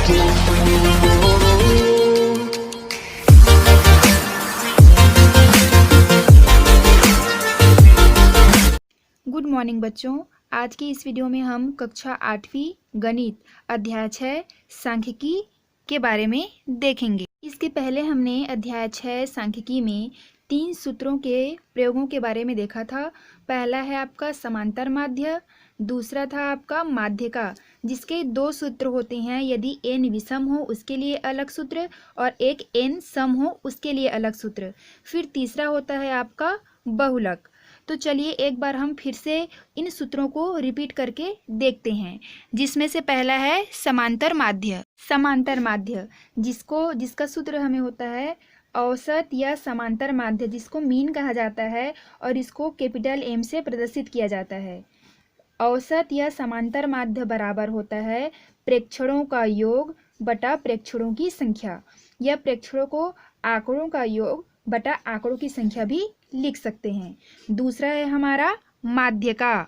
Good morning बच्चों। आज की इस वीडियो में हम कक्षा 8वीं गणित अध्याय 6 सांख्यिकी के बारे में देखेंगे। इसके पहले हमने अध्याय 6 सांख्यिकी में 3 सूत्रों के प्रयोगों के बारे में देखा था। पहला है आपका समांतर माध्य, दूसरा था आपका माध्यिका जिसके 2 सूत्र होते हैं, यदि n विषम हो उसके लिए अलग सूत्र और एक n सम हो उसके लिए अलग सूत्र। फिर तीसरा होता है आपका बहुलक। तो चलिए एक बार हम फिर से इन सूत्रों को रिपीट करके देखते हैं, जिसमें से पहला है समांतर माध्य। समांतर माध्य जिसका सूत्र हमें होता है औसत या समांतर माध्य, जिसको मीन कहा जाता है और इसको कैपिटल M से प्रदर्शित किया जाता है। औसत या समांतर माध्य बराबर होता है प्रेक्षणों का योग बटा प्रेक्षणों की संख्या, या प्रेक्षणों को आंकड़ों का योग बटा आंकड़ों की संख्या भी लिख सकते हैं। दूसरा है हमारा माध्यिका।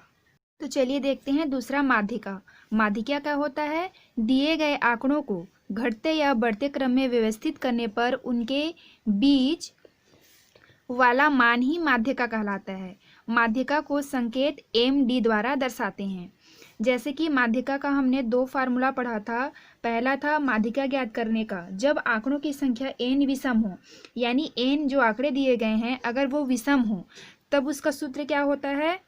तो चलिए देखते हैं दूसरा माध्यिका। माध्यिका क्या होता है? दिए गए आंकड़ों को घटते या बढ़ते क्रम में व्यवस्थित करने पर उनके बीच वाला मान ही माध्यिका कहलाता है। माध्यिका को संकेत MD द्वारा दर्शाते हैं। जैसे कि माध्यिका का हमने 2 फार्मूला पढ़ा था। पहला था माध्यिका ज्ञात करने का, जब आंकड़ों की संख्या n विषम हो, यानी n जो आंकड़े दिए गए हैं अगर वो विषम हो तब उसका सूत्र क्या होता है?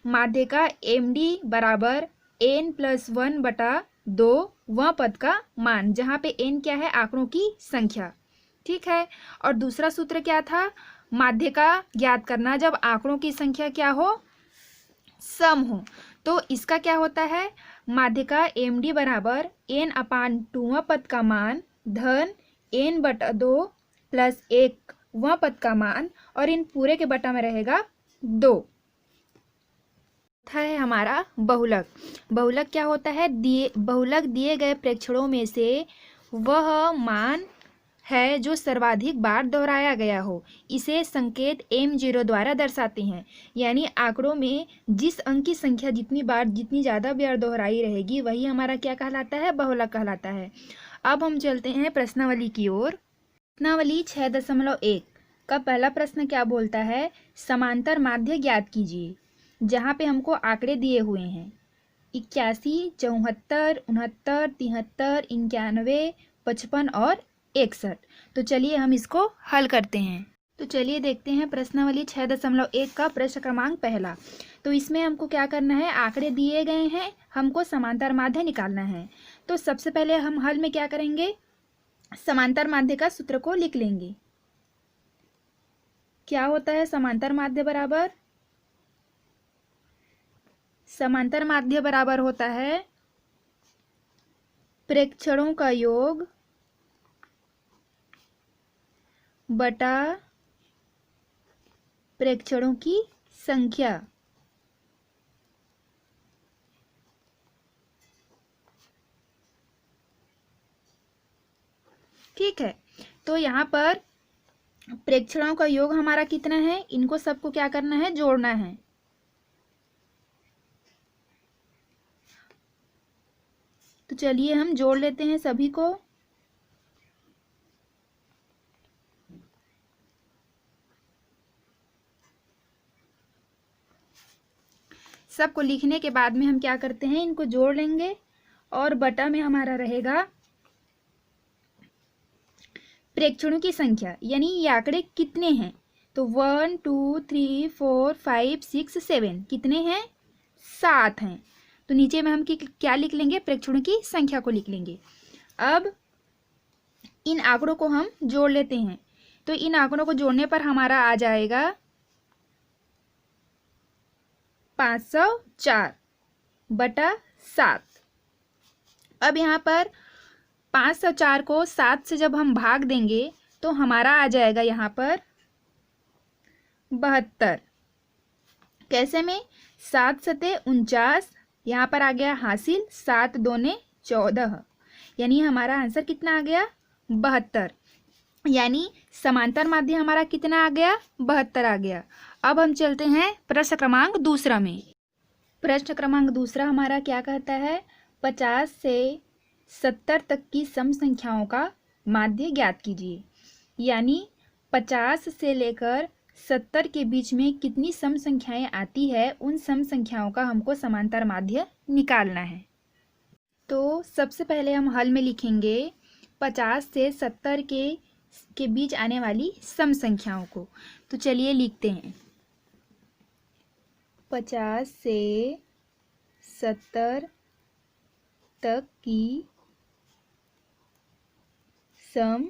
माध्यिका MD बराबर n+1 बटा 2 वह पद का मान, जहाँ पे n क्या है? आंकड़ों की संख्या। ठीक है। और दूसरा सूत्र क्या था? माध्यिका ज्ञात करना जब आंकड़ों की संख्या क्या हो? सम हो। तो इसका क्या होता है? माध्यिका MD बराबर n/2 पद का मान धन n/2 प्लस 1 वह पद का मान, और इन पूरे के बटा में रहेगा 2। है हमारा बहुलक। बहुलक क्या होता है? बहुलक दिए गए प्रेक्षणों में से वह मान है जो सर्वाधिक बार दोहराया गया हो। इसे संकेत M0 द्वारा दर्शाते हैं, यानी आंकड़ों में जिस अंक की संख्या जितनी ज़्यादा बार दोहराई रहेगी वही हमारा क्या कहलाता है? बहुलक कहलाता है। अब हम चलते हैं प्रश्नावली की ओर। प्रश्नावली 6.1 का पहला प्रश्न क्या बोलता है? समांतर माध्य ज्ञात कीजिए। जहाँ पे हमको आंकड़े दिए हुए हैं 81, 74, 69, 73, 91, 55 और 61। तो चलिए हम इसको हल करते हैं। तो चलिए देखते हैं प्रश्नावली 6.1 का प्रश्न क्रमांक पहला। तो इसमें हमको क्या करना है? आंकड़े दिए गए हैं, हमको समांतर माध्य निकालना है। तो सबसे पहले हम हल में क्या करेंगे? समांतर माध्य का सूत्र को लिख लेंगे। क्या होता है? समांतर माध्य बराबर होता है प्रेक्षणों का योग बटा प्रेक्षणों की संख्या। ठीक है। तो यहाँ पर प्रेक्षणों का योग हमारा कितना है? इनको सबको क्या करना है? जोड़ना है। तो चलिए हम जोड़ लेते हैं सभी को। सबको लिखने के बाद में हम क्या करते हैं? इनको जोड़ लेंगे और बटा में हमारा रहेगा प्रेक्षणों की संख्या, यानी ये आंकड़े कितने हैं। तो 1 2 3 4 5 6 7 कितने हैं? 7 हैं। तो नीचे में हम क्या लिख लेंगे? प्रेक्षणों की संख्या को लिख लेंगे। अब इन आंकड़ों को हम जोड़ लेते हैं। तो इन आंकड़ों को जोड़ने पर हमारा आ जाएगा 504 बटा 7। अब यहाँ पर 504 को 7 से जब हम भाग देंगे तो हमारा आ जाएगा यहाँ पर 72। कैसे में? 7 सते 49, यहाँ पर आ गया हासिल 7 दूने 14, यानी हमारा आंसर कितना आ गया? 72। यानी समांतर माध्य हमारा कितना आ गया? 72 आ गया। अब हम चलते हैं प्रश्न क्रमांक दूसरा में। प्रश्न क्रमांक दूसरा हमारा क्या कहता है? 50 से 70 तक की सम संख्याओं का माध्य ज्ञात कीजिए। यानी 50 से लेकर 70 के बीच में कितनी सम संख्याएं आती है, उन सम संख्याओं का हमको समांतर माध्य निकालना है। तो सबसे पहले हम हल में लिखेंगे 50 से 70 के बीच आने वाली सम संख्याओं को। तो चलिए लिखते हैं। 50 से 70 तक की सम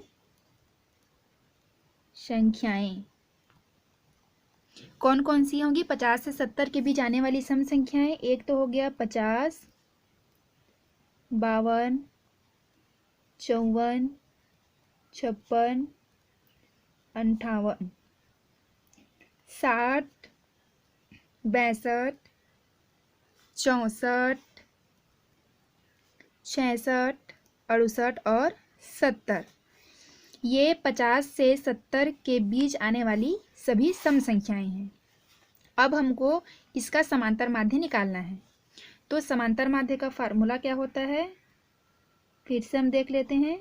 संख्याएं कौन कौन सी होंगी? 50 से 70 के बीच आने वाली सम संख्याएं, एक तो हो गया 50, 52, 54, 56, 58, 60, 62, 64, 66, 68 और 70। ये 50 से 70 के बीच आने वाली सभी सम संख्याएं हैं। अब हमको इसका समांतर माध्य निकालना है। तो समांतर माध्य का फार्मूला क्या होता है, फिर से हम देख लेते हैं।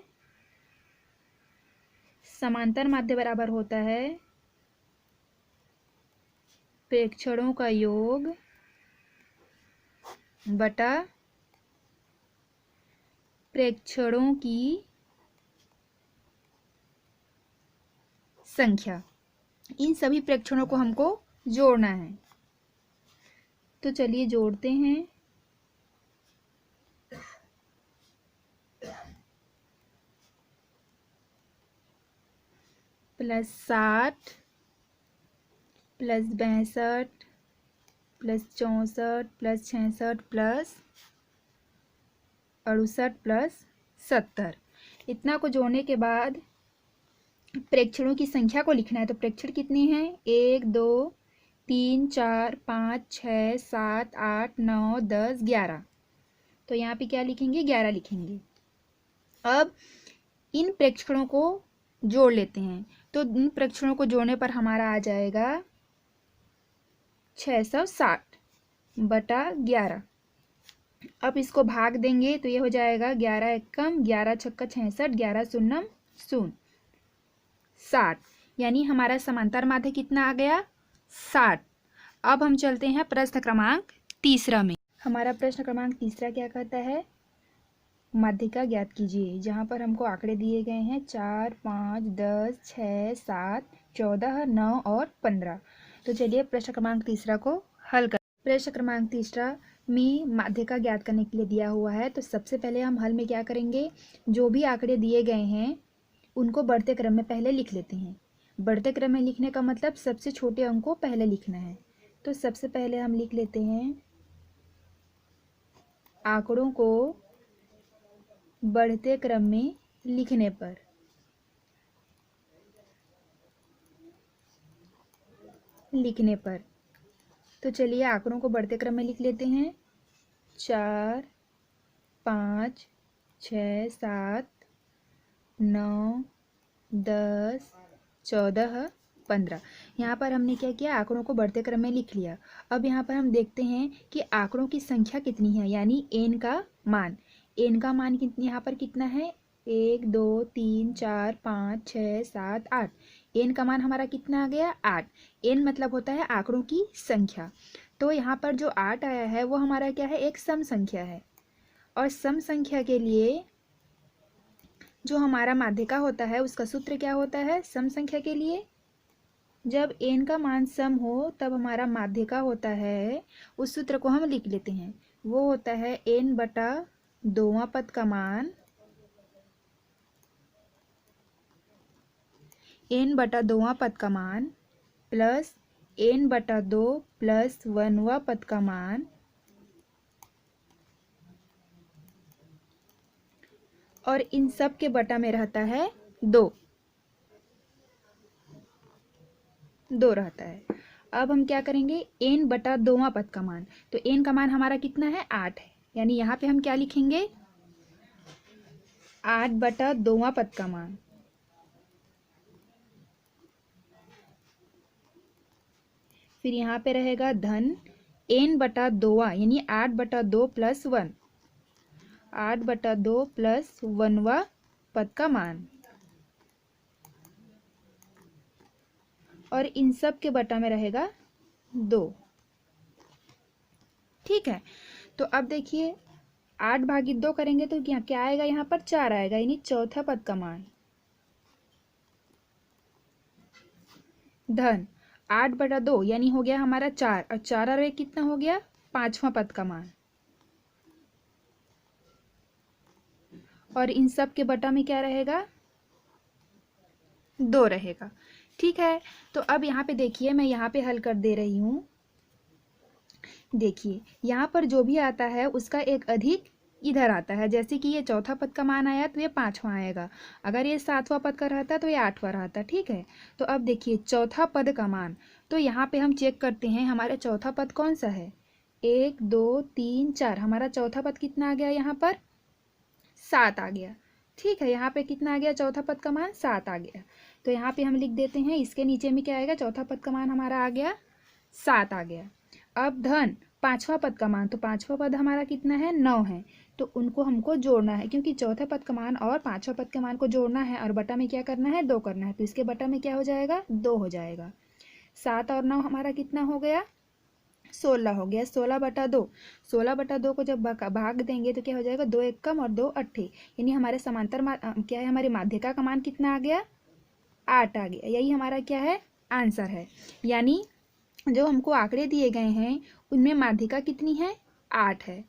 समांतर माध्य बराबर होता है प्रेक्षणों का योग बटा प्रेक्षणों की संख्या। इन सभी प्रेक्षणों को हमको जोड़ना है। तो चलिए जोड़ते हैं। Plus 60 plus 62 plus 64 plus 66 plus 68 plus 70। इतना को जोड़ने के बाद प्रेक्षणों की संख्या को लिखना है। तो प्रेक्षण कितने हैं? 1 2 3 4 5 6 7 8 9 10 11। तो यहाँ पे क्या लिखेंगे? 11 लिखेंगे। अब इन प्रेक्षणों को जोड़ लेते हैं। तो इन प्रेक्षणों को जोड़ने पर हमारा आ जाएगा 660 बटा 11। अब इसको भाग देंगे तो ये हो जाएगा 11 एकम 11 छक्का 66, 11 शून्यम 0, 60। यानी हमारा समांतर माध्य कितना आ गया? 60। अब हम चलते हैं प्रश्न क्रमांक तीसरा में। हमारा प्रश्न क्रमांक तीसरा क्या कहता है? माध्यिका ज्ञात कीजिए। जहाँ पर हमको आंकड़े दिए गए हैं 4, 5, 10, 6, 7, 14, 9 और 15। तो चलिए प्रश्न क्रमांक तीसरा को हल कर। प्रश्न क्रमांक तीसरा में माध्यिका ज्ञात करने के लिए दिया हुआ है। तो सबसे पहले हम हल में क्या करेंगे, जो भी आंकड़े दिए गए हैं उनको बढ़ते क्रम में पहले लिख लेते हैं। बढ़ते क्रम में लिखने का मतलब सबसे छोटे अंक को पहले लिखना है। तो सबसे पहले हम लिख लेते हैं आंकड़ों को बढ़ते क्रम में लिखने पर तो चलिए आंकड़ों को बढ़ते क्रम में लिख लेते हैं। 4, 5, 6, 7, 9, 10, 14, 15। यहाँ पर हमने क्या किया? आंकड़ों को बढ़ते क्रम में लिख लिया। अब यहाँ पर हम देखते हैं कि आंकड़ों की संख्या कितनी है, यानी n का मान। n का मान कितनी यहाँ पर कितना है? 1 2 3 4 5 6 7 8। n का मान हमारा कितना आ गया? 8। n मतलब होता है आंकड़ों की संख्या। तो यहाँ पर जो 8 आया है वो हमारा क्या है? एक सम संख्या है। और सम संख्या के लिए जो हमारा माध्यिका होता है उसका सूत्र क्या होता है? सम संख्या के लिए जब n का मान सम हो तब हमारा माध्यिका होता है, उस सूत्र को हम लिख लेते हैं। वो होता है n बटा दोवां पद का मान, n बटा दोवां पद का मान प्लस n बटा 2 प्लस 1वां पद का मान और इन सब के बटा में रहता है 2 रहता है। अब हम क्या करेंगे? n बटा दोवां पद का मान। तो n का मान हमारा कितना है? 8 है। यानी यहाँ पे हम क्या लिखेंगे? 8 बटा दोवां पद का मान। फिर यहाँ पे रहेगा धन n बटा दोवां, यानी 8 बटा 2 प्लस 1। 8/2 प्लस 1वां पद का मान, और इन सब के बटा में रहेगा 2। ठीक है, तो अब देखिए 8/2 करेंगे तो क्या आएगा, यहाँ पर 4 आएगा, यानी चौथा पद का मान, धन 8/2 यानी हो गया हमारा 4, और 4 और 1 कितना हो गया, 5वां पद का मान, और इन सब के बटा में क्या रहेगा, 2 रहेगा। ठीक है, तो अब यहाँ पे देखिए, मैं यहाँ पे हल कर दे रही हूँ। देखिए यहाँ पर जो भी आता है उसका एक अधिक इधर आता है, जैसे कि ये चौथा पद का मान आया तो ये 5वां आएगा, अगर ये 7वां पद का रहता तो ये 8वां रहता। ठीक है, तो अब देखिए चौथा पद का मान, तो यहाँ पे हम चेक करते हैं हमारा चौथा पद कौन सा है, 1 2 3 4, हमारा चौथा पद कितना आ गया, यहाँ पर 7 आ गया। ठीक है, यहाँ पे कितना आ गया, चौथा पद का मान 7 आ गया, तो यहाँ पे हम लिख देते हैं, इसके नीचे में क्या आएगा, चौथा पद का मान हमारा आ गया 7 आ गया। अब धन 5वां पद का मान, तो 5वां पद हमारा कितना है, 9 है, तो उनको हमको जोड़ना है, क्योंकि चौथे पद का मान और 5वां पद के मान को जोड़ना है, और बटा में क्या करना है, 2 करना है, तो इसके बटा में क्या हो जाएगा, 2 हो जाएगा। 7 और 9 हमारा कितना हो गया, 16 हो गया। 16/2, 16/2 को जब भाग देंगे तो क्या हो जाएगा, 2 एक कम और 2 अट्ठे, यानी हमारे समांतर क्या है, हमारे माध्यिका का मान कितना आ गया, 8 आ गया। यही हमारा क्या है, आंसर है। यानी जो हमको आंकड़े दिए गए हैं उनमें माध्यिका कितनी है, 8 है।